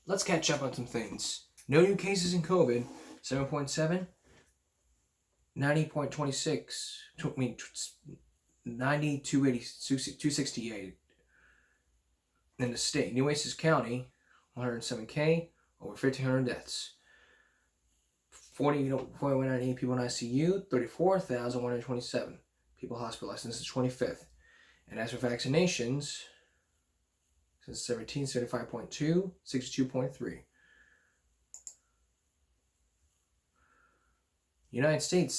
let's catch up on some things. No new cases in COVID, 7.7, 90.26, 90, 268 in the state. New Oasis County, 107K, over 1,500 deaths. 40.198 people in ICU, 34,127 people hospitalized since the 25th. And as for vaccinations, since 17, 75.2, 62.3. United States,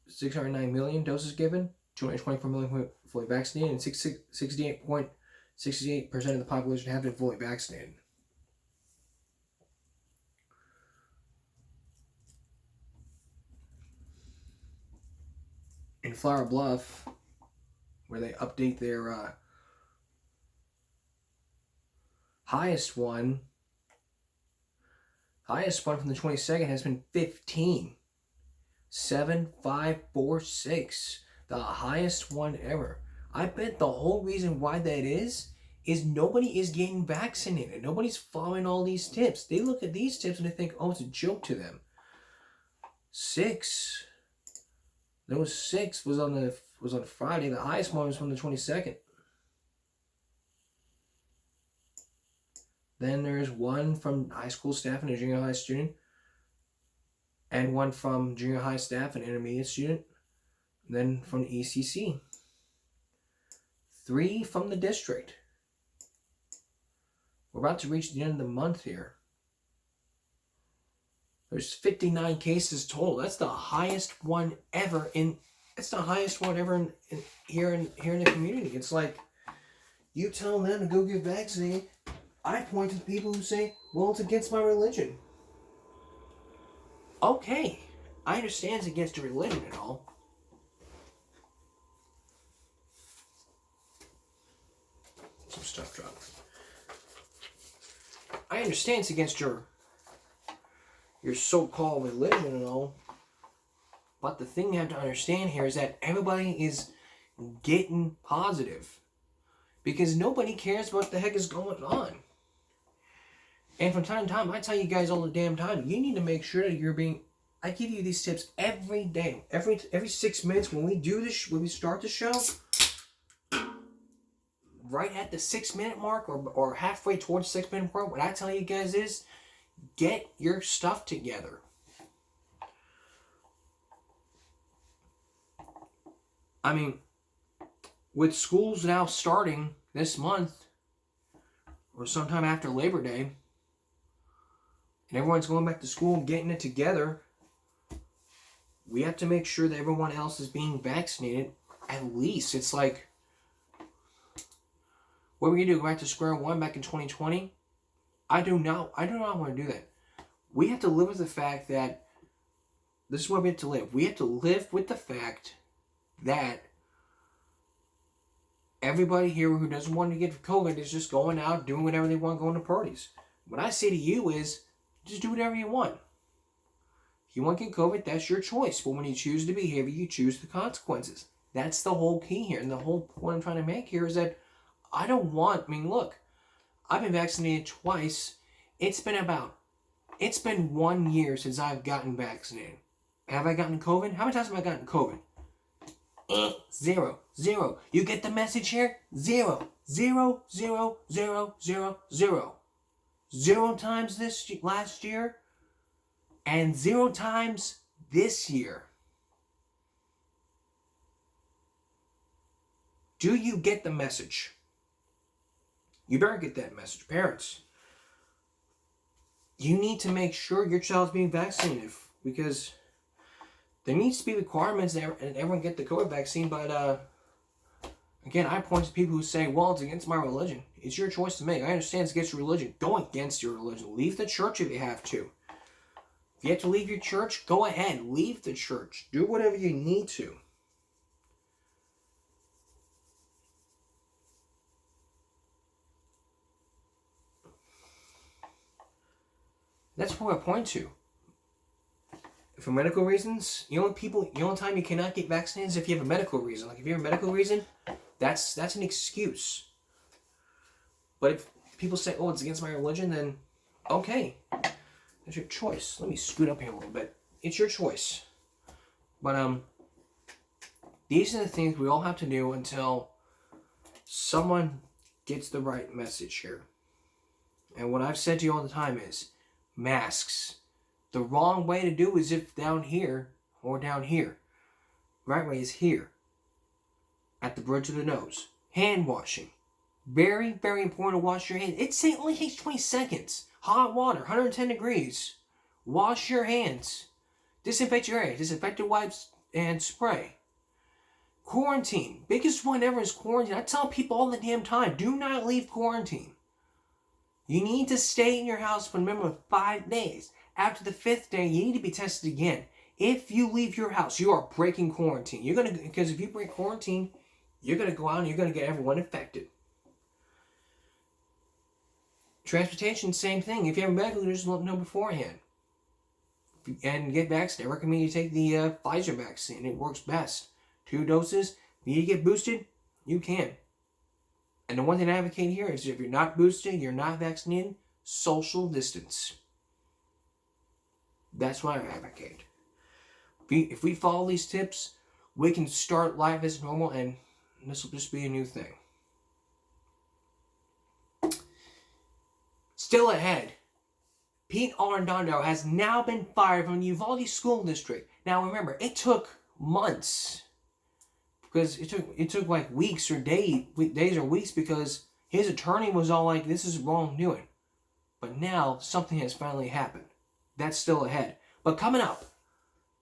609 million doses given, 224 million fully vaccinated, and 68.68% of the population have been fully vaccinated. In Flower Bluff, where they update their highest one from the 22nd has been 15. 7,546, the highest one ever. I bet the whole reason why that is nobody is getting vaccinated. Nobody's following all these tips. They look at these tips and they think, oh, it's a joke to them. 6. Those 6 was on Friday. The highest one was from the 22nd. Then there's one from high school staff and a junior high student, and one from junior high staff and intermediate student, and then from the ECC. 3 from the district. We're about to reach the end of the month here. There's 59 cases total. That's the highest one ever here in the community. It's like, you tell them to go get vaccinated. I point to the people who say, well, it's against my religion. Okay, I understand it's against your religion and all. Some stuff dropped. I understand it's against your so-called religion and all. But the thing you have to understand here is that everybody is getting positive. Because nobody cares what the heck is going on. And from time to time, I tell you guys all the damn time, you need to make sure that you're being... I give you these tips every day. Every 6 minutes when we do this, when we start the show, right at the 6-minute mark or halfway towards the 6-minute mark, what I tell you guys is, get your stuff together. I mean, with schools now starting this month, or sometime after Labor Day, and everyone's going back to school and getting it together, we have to make sure that everyone else is being vaccinated. At least it's like, what are we gonna do? Go back to square one back in 2020? I do not want to do that. We have to live with the fact that this is where we have to live. We have to live with the fact that everybody here who doesn't want to get COVID is just going out, doing whatever they want, going to parties. What I say to you is, just do whatever you want. If you want to get COVID, that's your choice. But when you choose the behavior, you choose the consequences. That's the whole key here. And the whole point I'm trying to make here is that look, I've been vaccinated twice. It's been 1 year since I've gotten vaccinated. Have I gotten COVID? How many times have I gotten COVID? 0. You get the message here? 0. 0, 0, 0, 0, 0. 0 times last year, and 0 times this year. Do you get the message? You better get that message. Parents, you need to make sure your child's being vaccinated, because there needs to be requirements that everyone get the COVID vaccine. But again, I point to people who say, well, it's against my religion. It's your choice to make. I understand it's against your religion. Go against your religion. Leave the church if you have to. If you have to leave your church, go ahead. Leave the church. Do whatever you need to. That's what I point to. For medical reasons, the only time you cannot get vaccinated is if you have a medical reason. Like if you have a medical reason, that's an excuse. But if people say, oh, it's against my religion, then okay, that's your choice. Let me scoot up here a little bit. It's your choice. But these are the things we all have to do until someone gets the right message here. And what I've said to you all the time is, masks. The wrong way to do is if down here or down here. The right way is here. At the bridge of the nose. Hand washing. Very, very important to wash your hands. It only takes 20 seconds. Hot water, 110 degrees. Wash your hands. Disinfect your area. Disinfectant wipes and spray. Quarantine. Biggest one ever is quarantine. I tell people all the damn time, do not leave quarantine. You need to stay in your house for a minimum of 5 days. After the 5th day, you need to be tested again. If you leave your house, you are breaking quarantine. Because if you break quarantine, you're going to go out and you're going to get everyone infected. Transportation, same thing. If you have a medical, just let them know beforehand. And get vaccinated. I recommend you take the Pfizer vaccine. It works best. 2 doses. If you need to get boosted, you can. And the one thing I advocate here is if you're not boosted, you're not vaccinated, social distance. That's what I advocate. If we follow these tips, we can start life as normal, and this will just be a new thing. Still ahead, Pete Arredondo has now been fired from the Uvalde School District. Now remember, it took months, because it took like weeks or days or weeks, because his attorney was all like, this is wrongdoing. But now something has finally happened. That's still ahead. But coming up,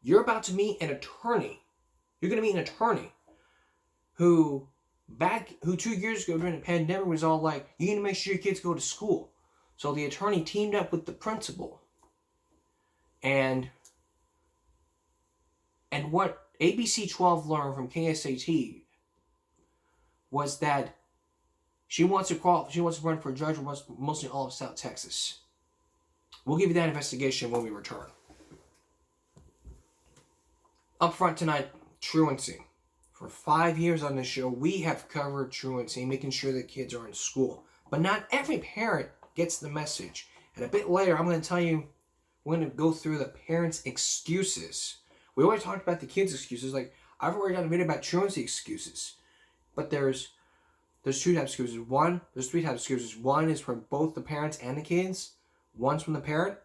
you're about to meet an attorney. You're going to meet an attorney who 2 years ago during the pandemic was all like, you need to make sure your kids go to school. So the attorney teamed up with the principal. And what ABC 12 learned from KSAT was that she wants to run for a judge mostly all of South Texas. We'll give you that investigation when we return. Up front tonight, truancy. For 5 years on this show, we have covered truancy, making sure that kids are in school. But not every parent gets the message. And a bit later, I'm going to tell you, we're going to go through the parents' excuses. We always talked about the kids' excuses. Like, I've already done a video about truancy excuses. But there's 2 types of excuses. There's 3 types of excuses. One is from both the parents and the kids. One's from the parent.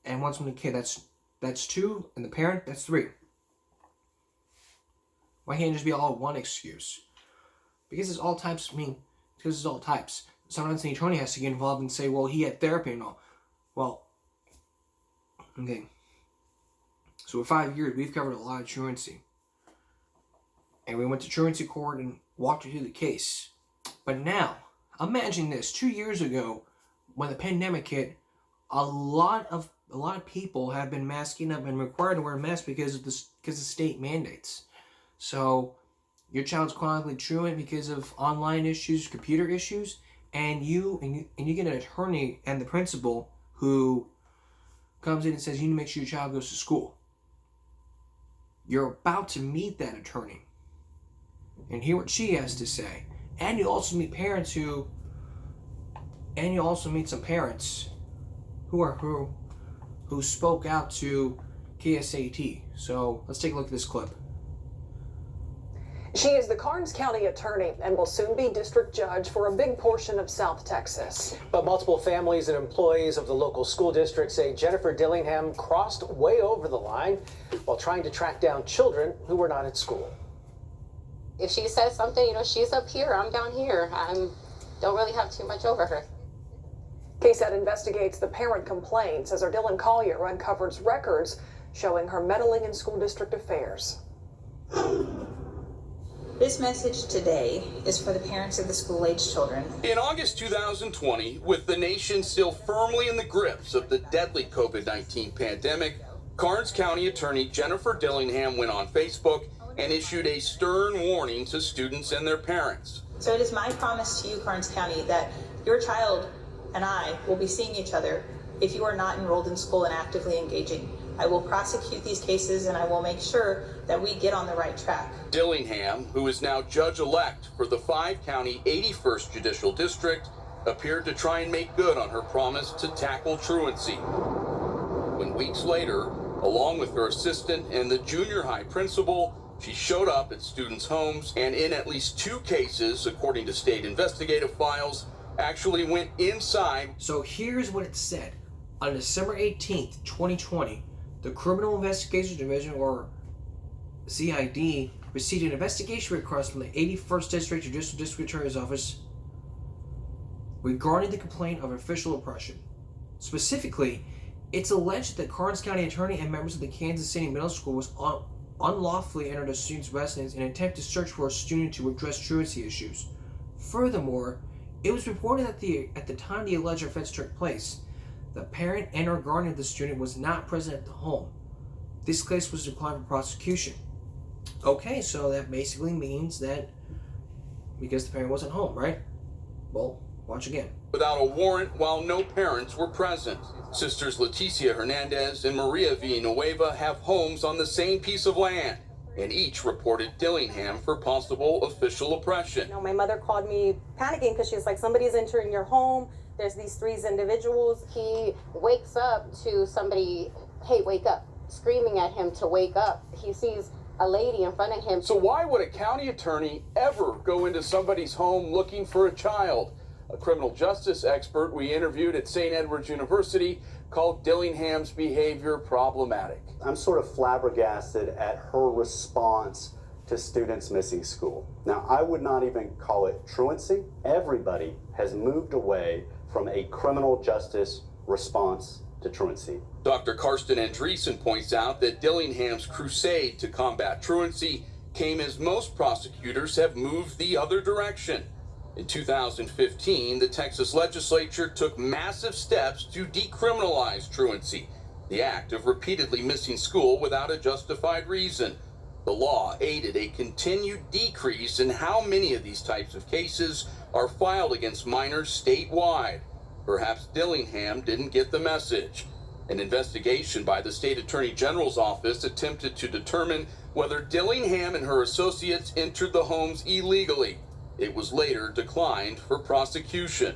And one's from the kid. That's 2. And the parent, that's 3. Why can't it just be all one excuse? Because it's all types. Because it's all types. Sometimes the attorney has to get involved and say, well, he had therapy and all. Well, okay. So for 5 years, we've covered a lot of truancy. And we went to truancy court and walked through the case. But now, imagine this. 2 years ago, when the pandemic hit, a lot of people have been masking up and required to wear a mask because of state mandates. So your child's chronically truant because of online issues, computer issues, and you get an attorney and the principal who comes in and says you need to make sure your child goes to school. You're about to meet that attorney and hear what she has to say. And you also meet some parents who spoke out to KSAT. So let's take a look at this clip. She is the Karnes County attorney and will soon be district judge for a big portion of South Texas. But multiple families and employees of the local school district say Jennifer Dillingham crossed way over the line while trying to track down children who were not at school. If she says something, she's up here, I'm down here. I don't really have too much over her. KSAT investigates the parent complaints as our Dylan Collier uncovers records showing her meddling in school district affairs. This message today is for the parents of the school-aged children. In August 2020, with the nation still firmly in the grips of the deadly COVID-19 pandemic, Karnes County Attorney Jennifer Dillingham went on Facebook and issued a stern warning to students and their parents. So it is my promise to you, Karnes County, that your child and I will be seeing each other if you are not enrolled in school and actively engaging. I will prosecute these cases and I will make sure that we get on the right track. Dillingham, who is now judge-elect for the 5-county 81st Judicial District, appeared to try and make good on her promise to tackle truancy. When weeks later, along with her assistant and the junior high principal, she showed up at students' homes and in at least 2 cases, according to state investigative files, actually went inside. So here's what it said. On December 18th, 2020, the Criminal Investigations Division, or CID, received an investigation request from the 81st District Judicial District Attorney's Office regarding the complaint of official oppression. Specifically, it's alleged that Karnes County Attorney and members of the Kansas City Middle School was unlawfully entered a student's residence in an attempt to search for a student to address truancy issues. Furthermore, it was reported that at the time the alleged offense took place, the parent and or guardian of the student was not present at the home. This case was declined for prosecution. Okay, so that basically means that because the parent wasn't home, right? Well, watch again. Without a warrant while no parents were present. Sisters Leticia Hernandez and Maria Villanueva have homes on the same piece of land, and each reported Dillingham for possible official oppression. You know, my mother called me panicking because she was like, somebody's entering your home. There's these 3 individuals. He wakes up to somebody, hey, wake up, screaming at him to wake up. He sees a lady in front of him. So why would a county attorney ever go into somebody's home looking for a child? A criminal justice expert we interviewed at St. Edward's University called Dillingham's behavior problematic. I'm sort of flabbergasted at her response to students missing school. Now, I would not even call it truancy. Everybody has moved away from a criminal justice response to truancy. Dr. Karsten Andreessen points out that Dillingham's crusade to combat truancy came as most prosecutors have moved the other direction. In 2015, the Texas legislature took massive steps to decriminalize truancy, the act of repeatedly missing school without a justified reason. The law aided a continued decrease in how many of these types of cases are filed against minors statewide. Perhaps Dillingham didn't get the message. An investigation by the state attorney general's office attempted to determine whether Dillingham and her associates entered the homes illegally. It was later declined for prosecution.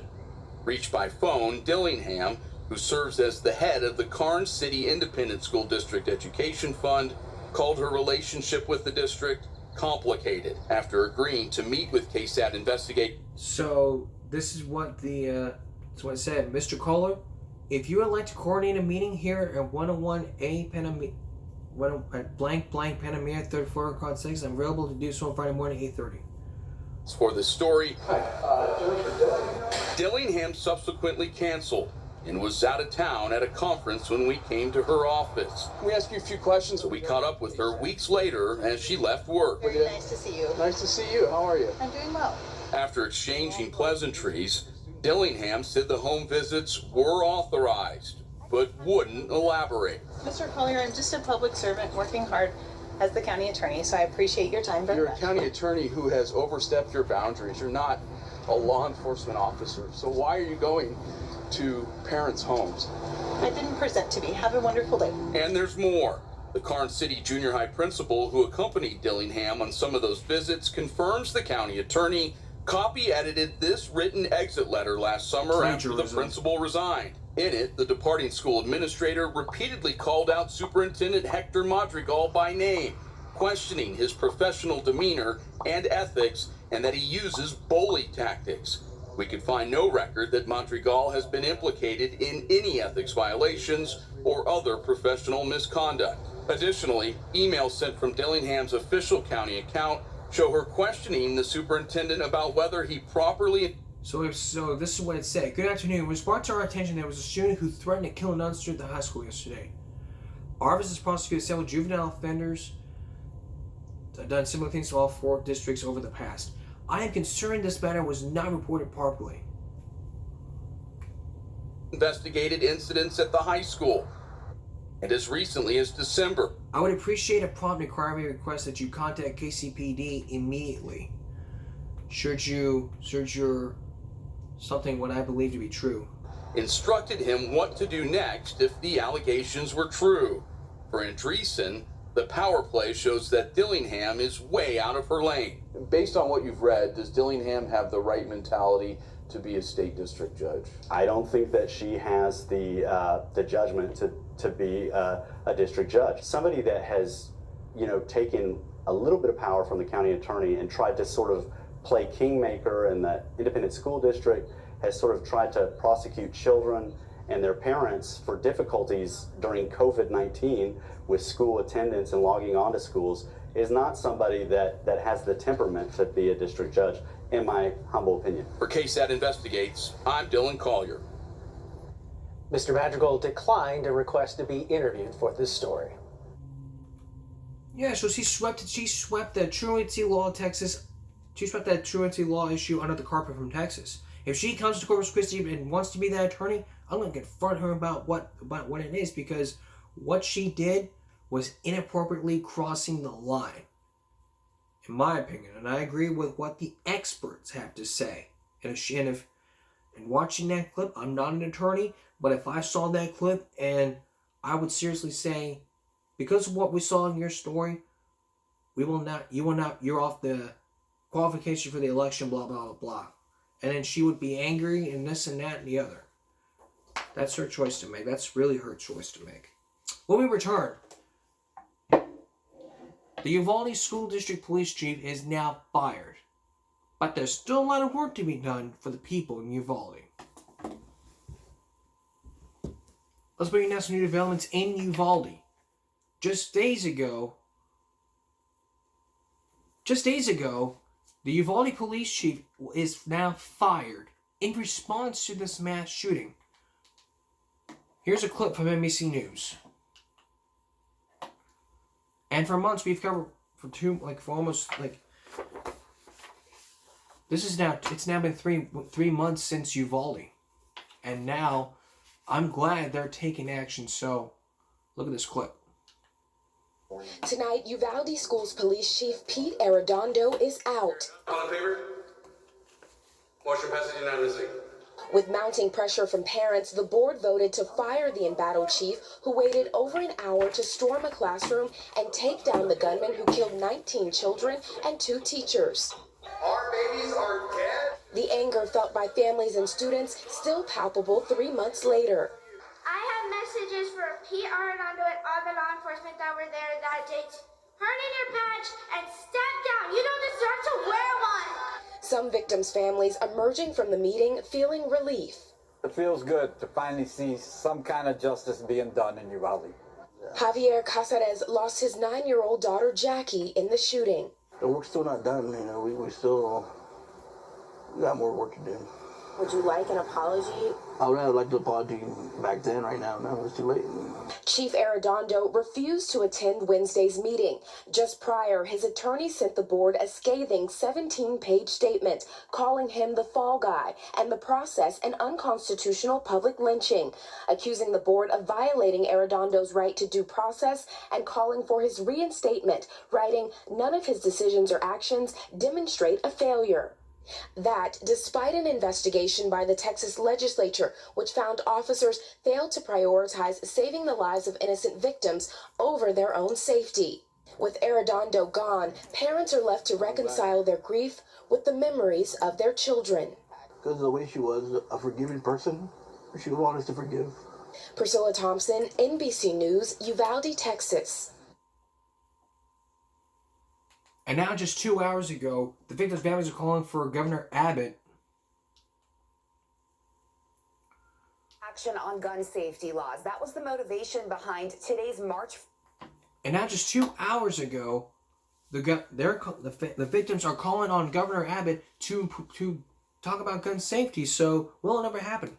Reached by phone, Dillingham, who serves as the head of the Karnes City Independent School District Education Fund, called her relationship with the district complicated after agreeing to meet with KSAT investigate. So this is what that's what it said. Mr. Caller, if you would like to coordinate a meeting here at 101A at blank Panamera, 3rd floor, Card 6, I'm available to do so on Friday morning, 8:30. For this story, Dillingham subsequently canceled and was out of town at a conference when we came to her office. We asked you a few questions, so we caught up with her weeks later as she left work. Very nice to see you. Nice to see you. How are you? I'm doing well. After exchanging pleasantries, Dillingham said the home visits were authorized, but wouldn't elaborate. Mr. Collier, I'm just a public servant working hard as the county attorney, so I appreciate your time very You're a much. county attorney who has overstepped your boundaries. You're not a law enforcement officer. So why are you going to parents' homes? I didn't present to be. Have a wonderful day. And there's more. The Karnes City Junior High principal who accompanied Dillingham on some of those visits confirms the county attorney copy-edited this written exit letter last summer after the principal resigned. In it, the departing school administrator repeatedly called out Superintendent Hector Madrigal by name, questioning his professional demeanor and ethics, and that he uses bully tactics. We could find no record that Madrigal has been implicated in any ethics violations or other professional misconduct. Additionally, emails sent from Dillingham's official county account show her questioning the superintendent about whether he properly... So this is what it said. Good afternoon. It was brought to our attention there was a student who threatened to kill another student at the high school yesterday. Our office has prosecuted several juvenile offenders, done similar things to all 4 districts over the past. I am concerned this matter was not reported properly. Investigated incidents at the high school, and as recently as December. I would appreciate a prompt inquiry request that you contact KCPD immediately. Should you're something what I believe to be true. Instructed him what to do next if the allegations were true. For Andreessen, the power play shows that Dillingham is way out of her lane. Based on what you've read, does Dillingham have the right mentality to be a state district judge? I don't think that she has the judgment to be a district judge. Somebody that has, taken a little bit of power from the county attorney and tried to sort of play kingmaker in the independent school district, has sort of tried to prosecute children and their parents for difficulties during COVID-19 with school attendance and logging on to schools, is not somebody that has the temperament to be a district judge, in my humble opinion. For KSAT Investigates, I'm Dylan Collier. Mr. Madrigal declined a request to be interviewed for this story. Yeah, so she swept the truancy law of Texas. She swept that truancy law issue under the carpet from Texas. If she comes to Corpus Christi and wants to be that attorney, I'm going to confront her about what it is, because what she did was inappropriately crossing the line, in my opinion. And I agree with what the experts have to say. And watching that clip, I'm not an attorney, but if I saw that clip, and I would seriously say, because of what we saw in your story, you're off the qualification for the election, blah, blah, blah, blah. And then she would be angry and this and that and the other. That's her choice to make. That's really her choice to make. When we return, the Uvalde School District Police Chief is now fired. But there's still a lot of work to be done for the people in Uvalde. Let's bring you now some new developments in Uvalde. Just days ago, the Uvalde police chief is now fired in response to this mass shooting. Here's a clip from NBC News. And for months we've covered it's now been three months since Uvalde. And now I'm glad they're taking action, so look at this clip. Tonight, Uvalde Schools Police Chief Pete Arredondo is out. All in favor? Motion passes unanimously. With mounting pressure from parents, the board voted to fire the embattled chief, who waited over an hour to storm a classroom and take down the gunman who killed 19 children and 2 teachers. Our babies are dead? The anger felt by families and students still palpable 3 months later. I have messages for Pete Arredondo and all the law enforcement that were there that day. Turn in your badge and step down. You don't deserve to wear one. Some victims' families emerging from the meeting feeling relief. It feels good to finally see some kind of justice being done in Uvalde. Javier Casares lost his 9-year-old daughter Jackie in the shooting. The work's still not done, we still got more work to do. Would you like an apology? I would have liked to apology back then. Right now, it's too late. Chief Arredondo refused to attend Wednesday's meeting. Just prior, his attorney sent the board a scathing 17-page statement calling him the fall guy and the process an unconstitutional public lynching, accusing the board of violating Arredondo's right to due process and calling for his reinstatement, writing, "None of his decisions or actions demonstrate a failure." That, despite an investigation by the Texas legislature, which found officers failed to prioritize saving the lives of innocent victims over their own safety. With Arredondo gone, parents are left to reconcile their grief with the memories of their children. Because of the way she was a forgiving person, she would want us to forgive. Priscilla Thompson, NBC News, Uvalde, Texas. And now, just 2 hours ago, the victims' families are calling for Governor Abbott. Action on gun safety laws. That was the motivation behind today's march. And now, just 2 hours ago, the victims are calling on Governor Abbott to talk about gun safety. So, will it never happen?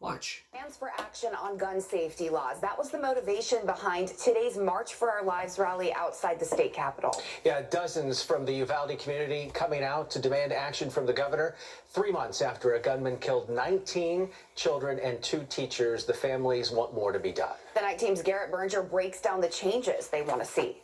Watch. Plans for action on gun safety laws. That was the motivation behind today's March for Our Lives rally outside the state capitol. Yeah, dozens from the Uvalde community coming out to demand action from the governor. 3 months after a gunman killed 19 children and 2 teachers, the families want more to be done. The night team's Garrett Berger breaks down the changes they want to see.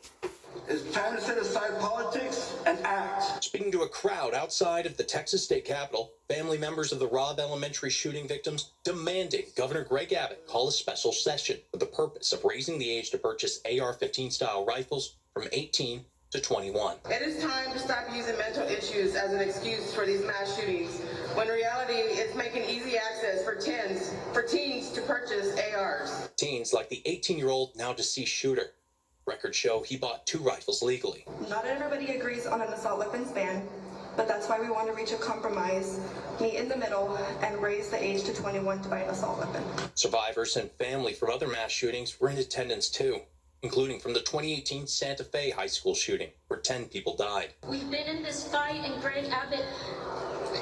It's time to set aside politics and act. Speaking to a crowd outside of the Texas state capitol, family members of the Robb Elementary shooting victims demanding Governor Greg Abbott call a special session with the purpose of raising the age to purchase AR-15 style rifles from 18 to 21. It is time to stop using mental issues as an excuse for these mass shootings, when reality is making easy access for teens to purchase ARs. Teens like the 18-year-old now deceased shooter. Records show he bought 2 rifles legally. Not everybody agrees on an assault weapons ban, but that's why we want to reach a compromise, meet in the middle, and raise the age to 21 to buy an assault weapon. Survivors and family from other mass shootings were in attendance too, including from the 2018 Santa Fe high school shooting, where 10 people died. We've been in this fight, and Greg Abbott,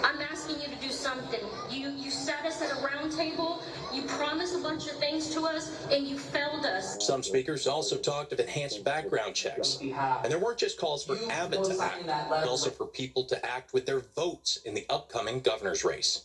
I'm asking you to do something. You sat us at a round table, you promised a bunch of things to us, and you failed us. Some speakers also talked of enhanced background checks. And there weren't just calls for Abbott to act, but also for people to act with their votes in the upcoming governor's race.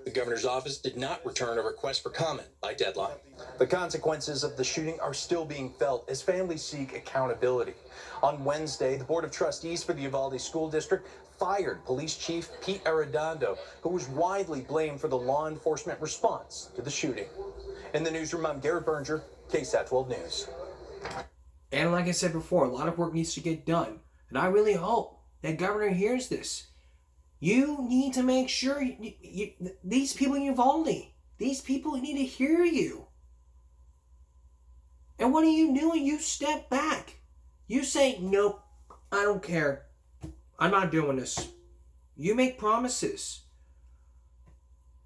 The governor's office did not return a request for comment by deadline. The consequences of the shooting are still being felt as families seek accountability. On Wednesday, the Board of Trustees for the Uvalde School District fired Police Chief Pete Arredondo, who was widely blamed for the law enforcement response to the shooting. In the newsroom, I'm Garrett Berger, KSAT 12 News. And like I said before, a lot of work needs to get done. And I really hope that governor hears this. You need to make sure these people in Uvalde, these people need to hear you. And what are you doing? You step back. You say, nope, I don't care. I'm not doing this. You make promises.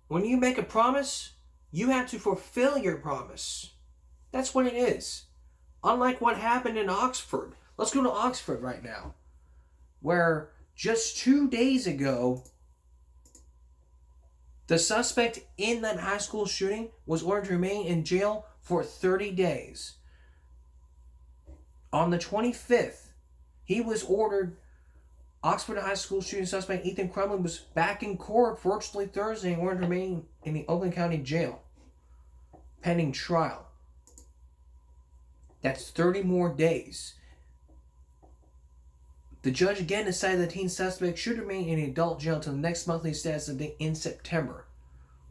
When you make a promise, you have to fulfill your promise. That's what it is. Unlike what happened in Oxford. Let's go to Oxford right now, where just 2 days ago, the suspect in that high school shooting was ordered to remain in jail for 30 days. On the 25th, he was ordered. Oxford high school shooting suspect Ethan Crumlin was back in court virtually Thursday and ordered to remain in the Oakland County Jail, pending trial. That's 30 more days. The judge again decided the teen suspect should remain in an adult jail until the next monthly status update in September.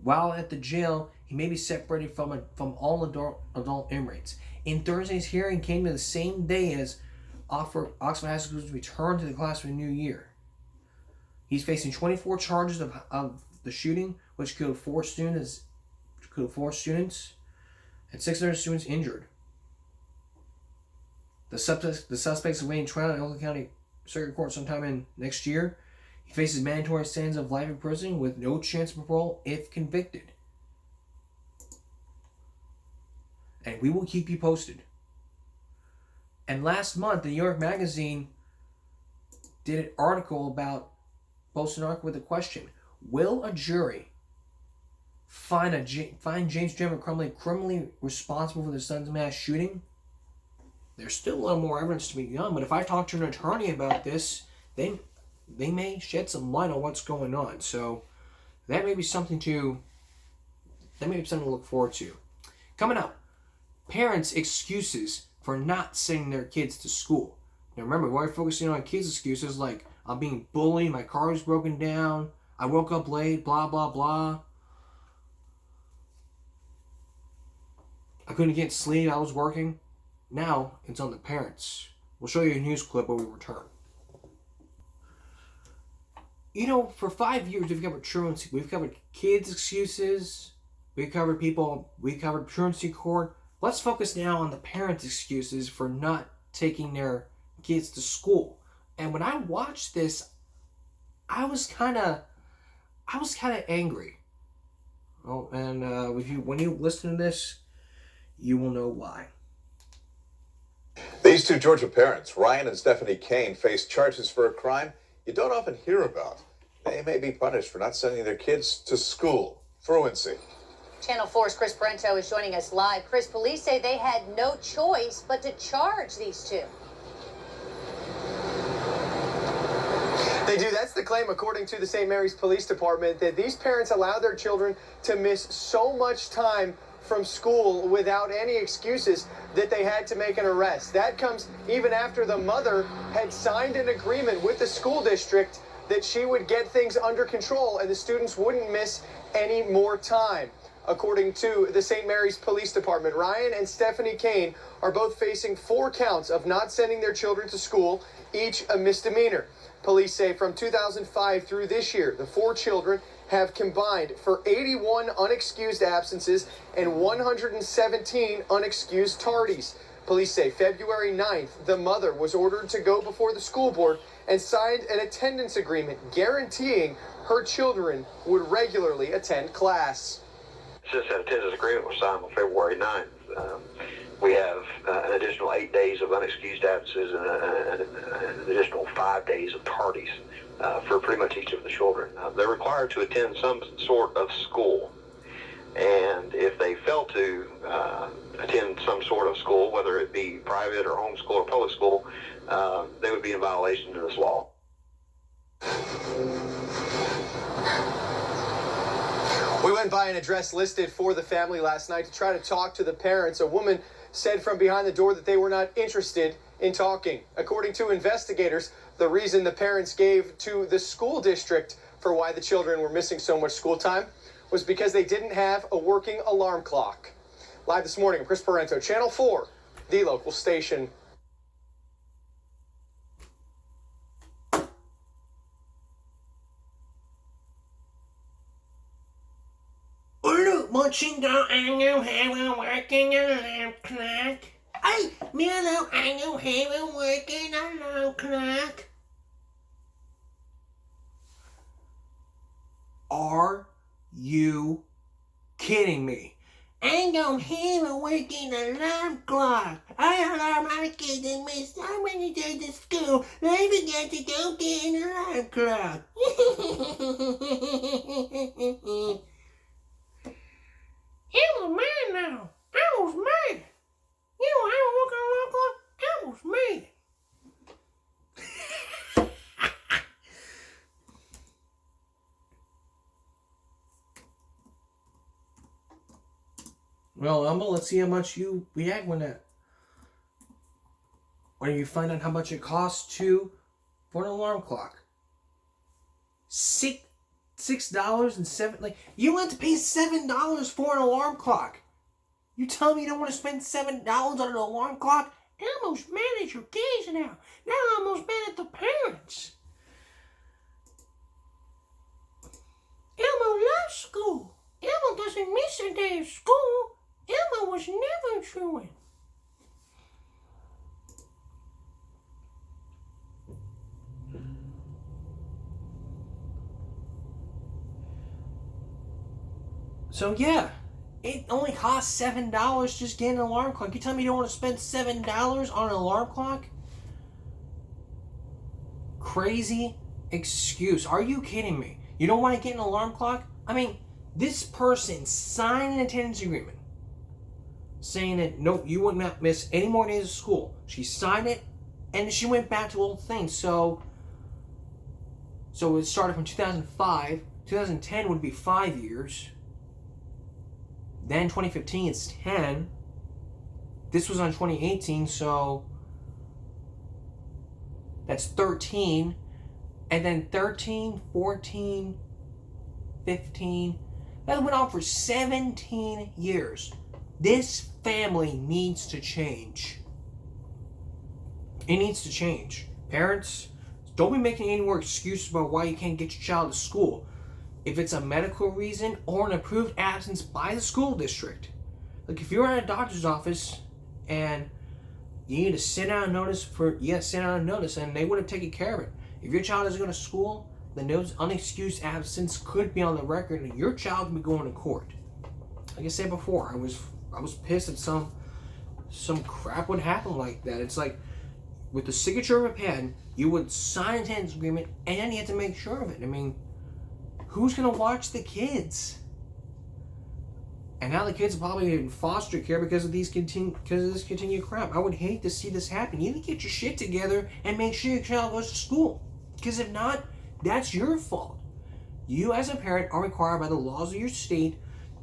While at the jail, he may be separated from all adult inmates. In Thursday's hearing came to the same day as Oxford High School's return to the class for the new year. He's facing 24 charges of the shooting, which killed 4 students, and 600 students injured. The suspect's awaiting trial in Oakland County Circuit Court sometime in next year. He faces mandatory sentence of life in prison with no chance of parole if convicted. And we will keep you posted. And last month, the New York Magazine did an article posted an article with a question: will a jury find James Jeffrey Crumlin criminally responsible for the son's mass shooting? There's still a lot more evidence to be done, but if I talk to an attorney about this, they may shed some light on what's going on. So that may be something to look forward to. Coming up, parents' excuses for not sending their kids to school. Now remember, we're focusing on kids' excuses like, I'm being bullied, my car is broken down, I woke up late, blah, blah, blah. I couldn't get sleep, I was working. Now, it's on the parents. We'll show you a news clip when we return. You know, for 5 years, we've covered truancy. We've covered kids' excuses. We've covered truancy court. Let's focus now on the parents' excuses for not taking their kids to school. And when I watched this, I was kind of angry. Oh, and when you listen to this, you will know why. These 2 Georgia parents, Ryan and Stephanie Kane, face charges for a crime you don't often hear about. They may be punished for not sending their kids to school. Truancy. Channel 4's Chris Brento is joining us live. Chris, police say they had no choice but to charge these 2. They do. That's the claim, according to the St. Mary's Police Department, that these parents allowed their children to miss so much time from school without any excuses that they had to make an arrest. That comes even after the mother had signed an agreement with the school district that she would get things under control and the students wouldn't miss any more time. according to the St. Mary's Police Department. Ryan and Stephanie Kane are both facing 4 counts of not sending their children to school, each a misdemeanor. Police say from 2005 through this year, the 4 children have combined for 81 unexcused absences and 117 unexcused tardies. Police say February 9th, the mother was ordered to go before the school board and signed an attendance agreement guaranteeing her children would regularly attend class. Since that attendance agreement was signed on February 9th, we have an additional 8 days of unexcused absences and an additional 5 days of tardies for pretty much each of the children. They're required to attend some sort of school, and if they fail to attend some sort of school, whether it be private or homeschool or public school, they would be in violation of this law. We went by an address listed for the family last night to try to talk to the parents. A woman said from behind the door that they were not interested in talking. According to investigators, the reason the parents gave to the school district for why the children were missing so much school time was because they didn't have a working alarm clock. Live this morning, I'm Chris Parento, Channel 4, the local station. Watching go, I know how we're working alarm clock. Hey, Milo, I know how we're working alarm clock. Are you kidding me? I don't have a working alarm clock. I alarm my kids and miss so many days to school. They forget to go get an alarm clock. It was me now. That was me. You know how to work on alarm clock? That was me. Well, Emma, let's see how much you react when you find out how much it costs for an alarm clock. $6.07. Like, you want to pay $7 for an alarm clock. You tell me you don't want to spend $7 on an alarm clock? I'm almost mad at your kids now. Now I'm almost mad at the parents. Elmo loves school. Elmo doesn't miss a day of school. Elmo was never truant. So yeah, it only costs $7 just getting an alarm clock. You tell me you don't want to spend $7 on an alarm clock? Crazy excuse. Are you kidding me? You don't want to get an alarm clock? I mean, this person signed an attendance agreement saying that no, you would not miss any more days of school. She signed it and she went back to old things. So it started from 2005. 2010 would be 5 years. Then 2015, it's 10. This was on 2018, so that's 13. And then 13, 14, 15. That went on for 17 years. This family needs to change. It needs to change. Parents, don't be making any more excuses about why you can't get your child to school. If it's a medical reason or an approved absence by the school district. Like if you're at a doctor's office and you need to send out a notice and they would have taken care of it. If your child doesn't go to school, then those unexcused absence could be on the record and your child could be going to court. Like I said before, I was pissed at some crap would happen like that. It's like with the signature of a pen, you would sign an attendance agreement and you have to make sure of it. I mean, who's going to watch the kids? And now the kids are probably in foster care because of this continued crap. I would hate to see this happen. You need to get your shit together and make sure your child goes to school. Because if not, that's your fault. You as a parent are required by the laws of your state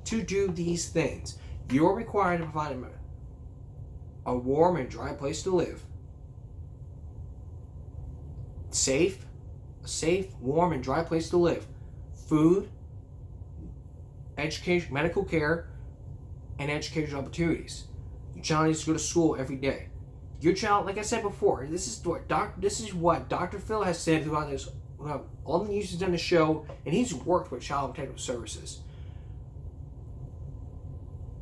to do these things. You're required to provide a warm and dry place to live. A safe, warm, and dry place to live. Food, education, medical care, and educational opportunities. Your child needs to go to school every day. Your child, like I said before, this is what Dr. Phil has said throughout this, all the news he's done the show, and he's worked with Child Protective Services.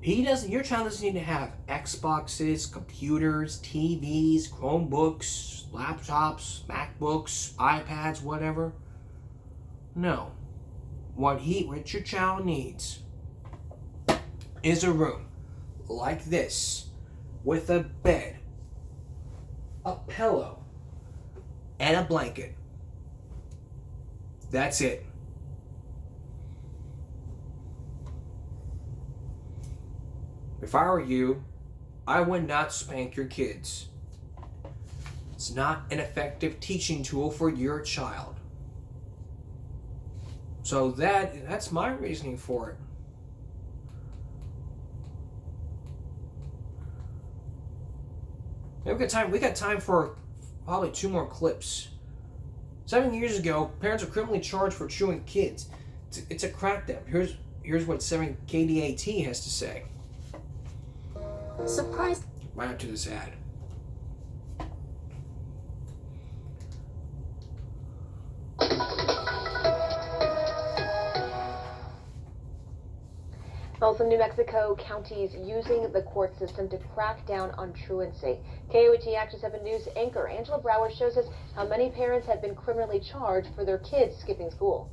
Your child doesn't need to have Xboxes, computers, TVs, Chromebooks, laptops, MacBooks, iPads, whatever. No. What your child needs is a room like this with a bed, a pillow, and a blanket. That's it. If I were you, I would not spank your kids. It's not an effective teaching tool for your child. So that's my reasoning for it. We got time for probably 2 more clips. 7 years ago, parents were criminally charged for chewing kids. It's a crackdown. Here's what 7 KDAT has to say. Surprise. Right after this ad. Also, New Mexico counties using the court system to crack down on truancy. KOAT Action 7 News anchor Angela Brower shows us how many parents have been criminally charged for their kids skipping school.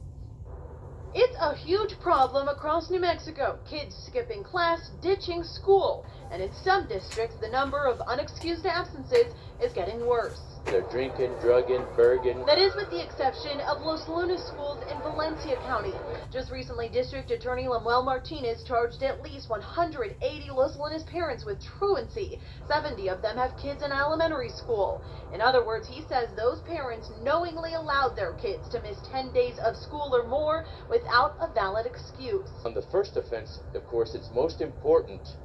It's a huge problem across New Mexico. Kids skipping class, ditching school. And in some districts, the number of unexcused absences is getting worse. They're drinking, drugging, burging. That is with the exception of Los Lunas schools in Valencia County. Just recently, District Attorney Lemuel Martinez charged at least 180 Los Lunas parents with truancy. 70 of them have kids in elementary school. In other words, he says those parents knowingly allowed their kids to miss 10 days of school or more without a valid excuse. On the first offense, of course, it's most important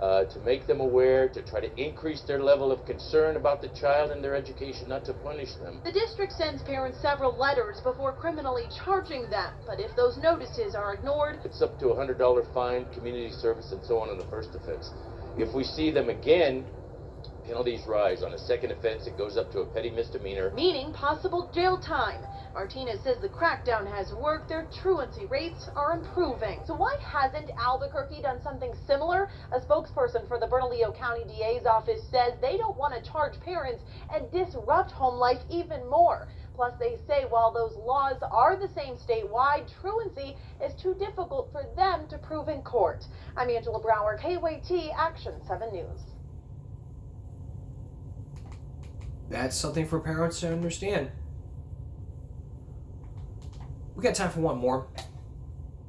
to make them aware, to try to increase their level of concern about the child and their education, not to punish them. The district sends parents several letters before criminally charging them, but if those notices are ignored, it's up to a $100 fine, community service, and so on the first offense. If we see them again, penalties rise. On a second offense, it goes up to a petty misdemeanor, meaning possible jail time. Martinez says the crackdown has worked. Their truancy rates are improving. So why hasn't Albuquerque done something similar? A spokesperson for the Bernalillo County DA's office says they don't want to charge parents and disrupt home life even more. Plus, they say while those laws are the same statewide, truancy is too difficult for them to prove in court. I'm Angela Brower, KOAT Action 7 News. That's something for parents to understand. We got time for one more.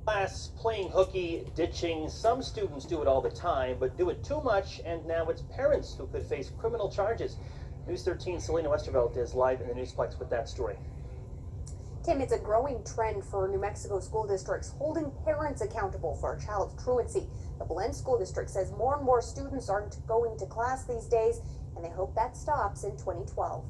Class, playing hooky, ditching. Some students do it all the time, but do it too much, and now it's parents who could face criminal charges. News 13's Selena Westervelt is live in the Newsplex with that story. Tim, it's a growing trend for New Mexico school districts holding parents accountable for a child's truancy. The Belen School District says more and more students aren't going to class these days, and they hope that stops in 2012.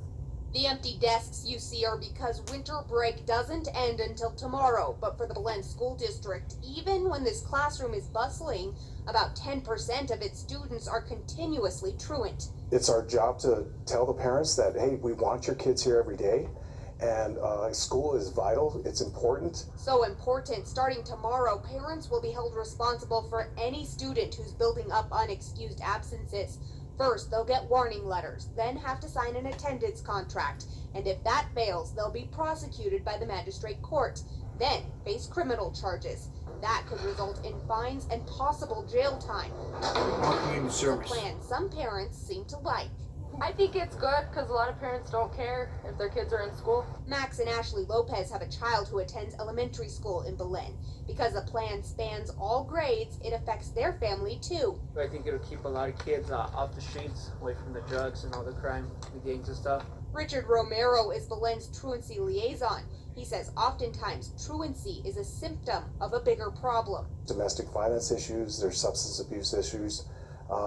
The empty desks you see are because winter break doesn't end until tomorrow. But for the Belen School District, even when this classroom is bustling, about 10% of its students are continuously truant. It's our job to tell the parents that, hey, we want your kids here every day, and school is vital, it's important. So important, starting tomorrow, parents will be held responsible for any student who's building up unexcused absences. First, they'll get warning letters, then have to sign an attendance contract, and if that fails, they'll be prosecuted by the magistrate court, then face criminal charges. That could result in fines and possible jail time. It's a plan some parents seem to like. I think it's good because a lot of parents don't care if their kids are in school. Max and Ashley Lopez have a child who attends elementary school in Belen. Because the plan spans all grades, it affects their family too. I think it'll keep a lot of kids off the streets, away from the drugs and all the crime, the gangs and stuff. Richard Romero is Belen's truancy liaison. He says oftentimes truancy is a symptom of a bigger problem. Domestic violence issues, there's substance abuse issues.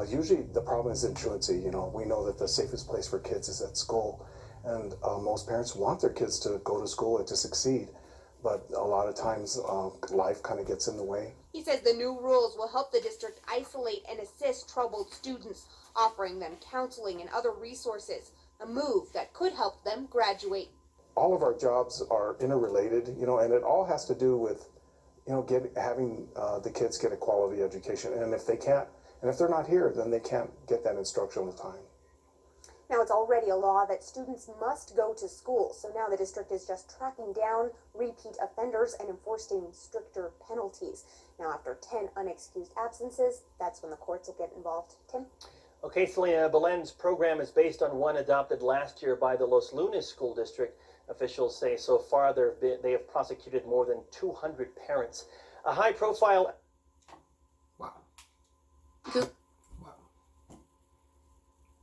Usually the problem is in truancy. You know, we know that the safest place for kids is at school, and most parents want their kids to go to school and to succeed. but a lot of times life kind of gets in the way. He says the new rules will help the district isolate and assist troubled students, offering them counseling and other resources, a move that could help them graduate. All of our jobs are interrelated, and it all has to do with, having the kids get a quality education. And if they're not here, then they can't get that instructional time. Now, it's already a law that students must go to school, so now the district is just tracking down repeat offenders and enforcing stricter penalties. Now, after 10 unexcused absences, that's when the courts will get involved. Tim? Okay, Selena, Belen's program is based on one adopted last year by the Los Lunas School District. Officials say so far they have prosecuted more than 200 parents. A high-profile...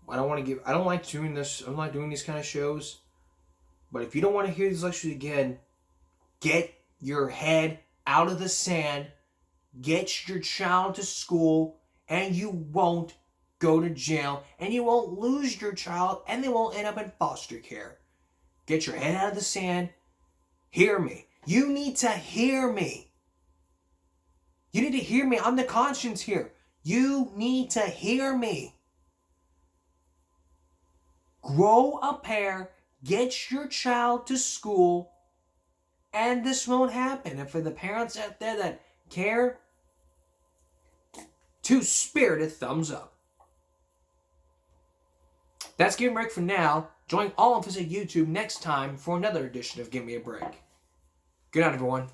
I don't like doing this. I'm not doing these kind of shows. But if you don't want to hear these lectures again, get your head out of the sand, get your child to school, and you won't go to jail, and you won't lose your child, and they won't end up in foster care. Get your head out of the sand. Hear me. You need to hear me. You need to hear me. I'm the conscience here. You need to hear me. Grow a pair, get your child to school, and this won't happen. And for the parents out there that care, two-spirited thumbs up. That's Give Me a Break for now. Join all of us at YouTube next time for another edition of Give Me a Break. Good night, everyone.